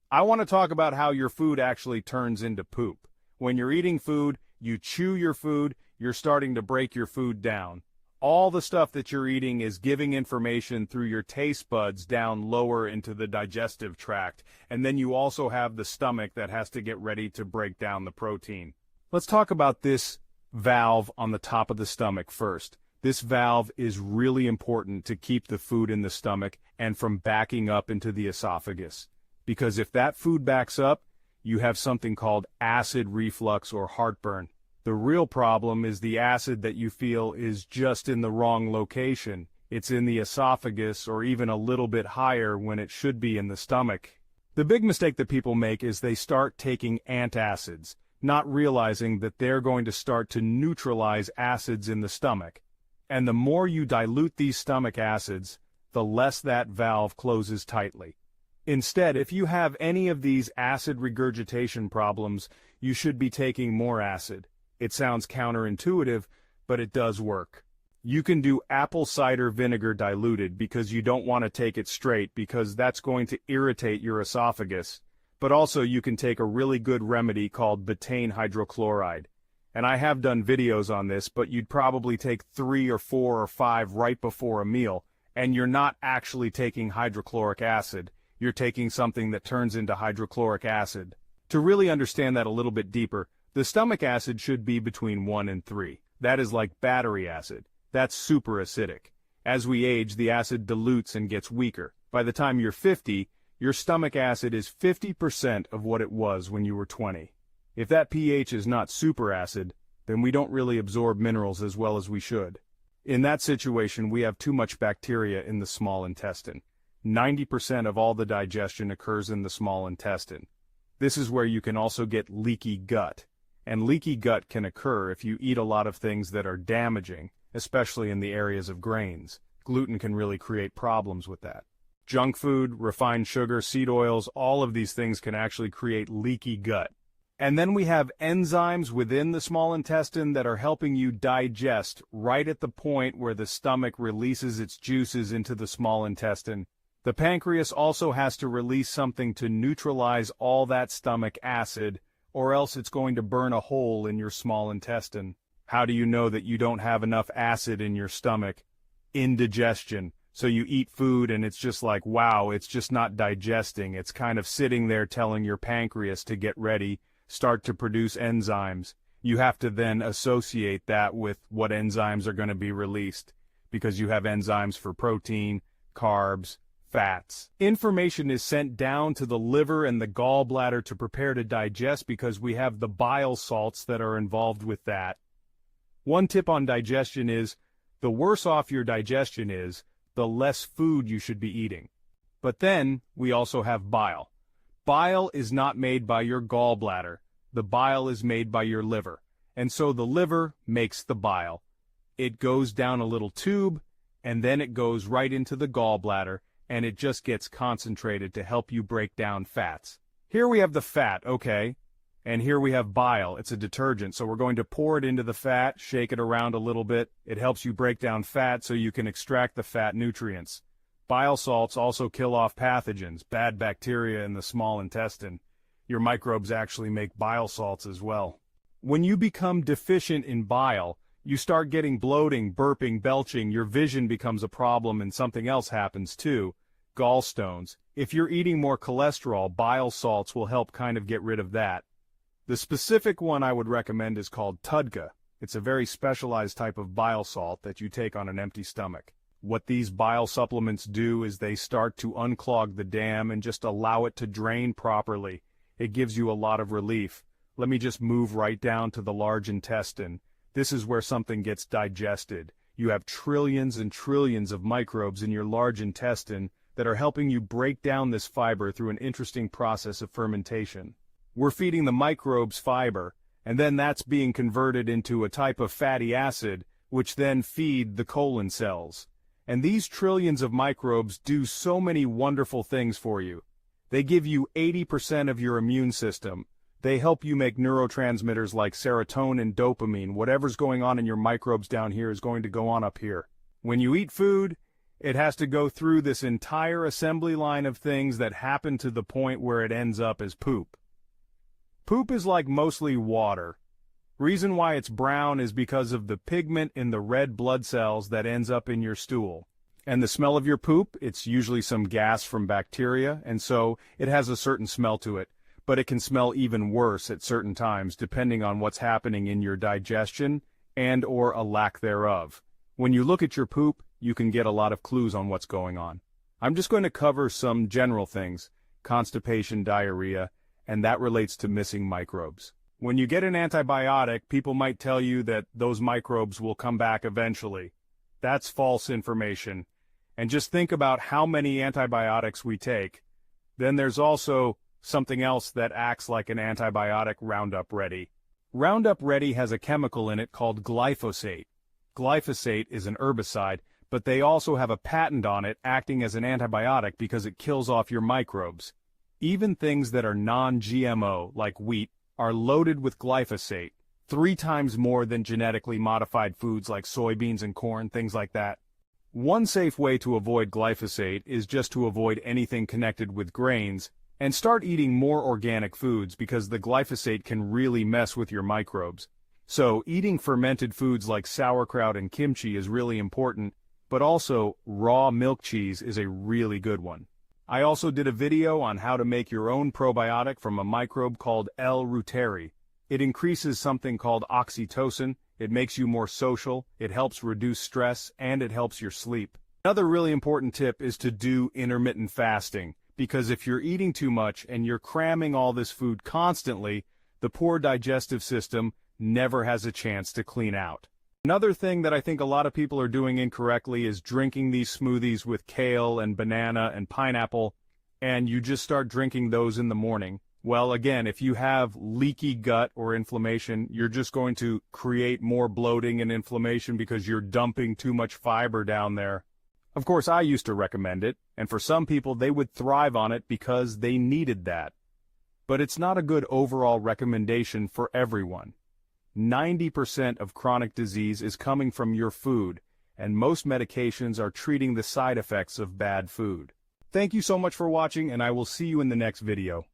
I want to talk about how your food actually turns into poop. When you're eating food, you chew your food, you're starting to break your food down. All the stuff that you're eating is giving information through your taste buds down lower into the digestive tract, and then you also have the stomach that has to get ready to break down the protein. Let's talk about this valve on the top of the stomach first. This valve is really important to keep the food in the stomach and from backing up into the esophagus. Because if that food backs up, you have something called acid reflux or heartburn. The real problem is the acid that you feel is just in the wrong location. It's in the esophagus or even a little bit higher when it should be in the stomach. The big mistake that people make is they start taking antacids, not realizing that they're going to start to neutralize acids in the stomach. And the more you dilute these stomach acids, the less that valve closes tightly. Instead, if you have any of these acid regurgitation problems, you should be taking more acid. It sounds counterintuitive, but it does work. You can do apple cider vinegar diluted because you don't want to take it straight because that's going to irritate your esophagus. But also you can take a really good remedy called betaine hydrochloride. And I have done videos on this, but you'd probably take 3 or 4 or 5 right before a meal, and you're not actually taking hydrochloric acid. You're taking something that turns into hydrochloric acid. To really understand that a little bit deeper, the stomach acid should be between 1 and 3. That is like battery acid. That's super acidic. As we age, the acid dilutes and gets weaker. By the time you're 50, your stomach acid is 50% of what it was when you were 20. If that pH is not super acid, then we don't really absorb minerals as well as we should. In that situation, we have too much bacteria in the small intestine. 90% of all the digestion occurs in the small intestine. This is where you can also get leaky gut. And leaky gut can occur if you eat a lot of things that are damaging, especially in the areas of grains. Gluten can really create problems with that. Junk food, refined sugar, seed oils, all of these things can actually create leaky gut. And then we have enzymes within the small intestine that are helping you digest right at the point where the stomach releases its juices into the small intestine. The pancreas also has to release something to neutralize all that stomach acid, or else it's going to burn a hole in your small intestine. How do you know that you don't have enough acid in your stomach? Indigestion. So you eat food and it's just like, wow, it's just not digesting. It's kind of sitting there telling your pancreas to get ready, start to produce enzymes. You have to then associate that with what enzymes are going to be released, because you have enzymes for protein, carbs, fats. Information is sent down to the liver and the gallbladder to prepare to digest because we have the bile salts that are involved with that. One tip on digestion is, the worse off your digestion is, the less food you should be eating. But then, we also have bile. Bile is not made by your gallbladder. The bile is made by your liver. And so the liver makes the bile. It goes down a little tube, and then it goes right into the gallbladder, and it just gets concentrated to help you break down fats. Here we have the fat, okay, and here we have bile. It's a detergent, so we're going to pour it into the fat, shake it around a little bit. It helps you break down fat so you can extract the fat nutrients. Bile salts also kill off pathogens, bad bacteria in the small intestine. Your microbes actually make bile salts as well. When you become deficient in bile, you start getting bloating, burping, belching, your vision becomes a problem, and something else happens too. Gallstones. If you're eating more cholesterol, bile salts will help kind of get rid of that. The specific one I would recommend is called TUDCA. It's a very specialized type of bile salt that you take on an empty stomach. What these bile supplements do is they start to unclog the dam and just allow it to drain properly. It gives you a lot of relief. Let me just move right down to the large intestine. This is where something gets digested. You have trillions and trillions of microbes in your large intestine that are helping you break down this fiber through an interesting process of fermentation. We're feeding the microbes fiber, and then that's being converted into a type of fatty acid, which then feed the colon cells. And these trillions of microbes do so many wonderful things for you. They give you 80% of your immune system. They help you make neurotransmitters like serotonin, dopamine. Whatever's going on in your microbes down here is going to go on up here. When you eat food, It has to go through this entire assembly line of things that happen to the point where it ends up as poop. Poop is like mostly water. Reason why it's brown is because of the pigment in the red blood cells that ends up in your stool. And the smell of your poop, it's usually some gas from bacteria, and so it has a certain smell to it. But it can smell even worse at certain times depending on what's happening in your digestion and/or a lack thereof. When you look at your poop, you can get a lot of clues on what's going on. I'm just going to cover some general things, constipation, diarrhea, and that relates to missing microbes. When you get an antibiotic, people might tell you that those microbes will come back eventually. That's false information. And just think about how many antibiotics we take. Then there's also something else that acts like an antibiotic, Roundup Ready. Roundup Ready has a chemical in it called glyphosate. Glyphosate is an herbicide, but they also have a patent on it acting as an antibiotic because it kills off your microbes. Even things that are non-GMO, like wheat, are loaded with glyphosate, 3 times more than genetically modified foods like soybeans and corn, things like that. One safe way to avoid glyphosate is just to avoid anything connected with grains, and start eating more organic foods because the glyphosate can really mess with your microbes. So eating fermented foods like sauerkraut and kimchi is really important, but also raw milk cheese is a really good one. I also did a video on how to make your own probiotic from a microbe called reuteri. It increases something called oxytocin, it makes you more social, it helps reduce stress, and it helps your sleep. Another really important tip is to do intermittent fasting, because if you're eating too much and you're cramming all this food constantly, the poor digestive system never has a chance to clean out. Another thing that I think a lot of people are doing incorrectly is drinking these smoothies with kale and banana and pineapple, and you just start drinking those in the morning. Well, again, if you have leaky gut or inflammation, you're just going to create more bloating and inflammation because you're dumping too much fiber down there. Of course, I used to recommend it, and for some people, they would thrive on it because they needed that. But it's not a good overall recommendation for everyone. 90% of chronic disease is coming from your food, and most medications are treating the side effects of bad food. Thank you so much for watching, and I will see you in the next video.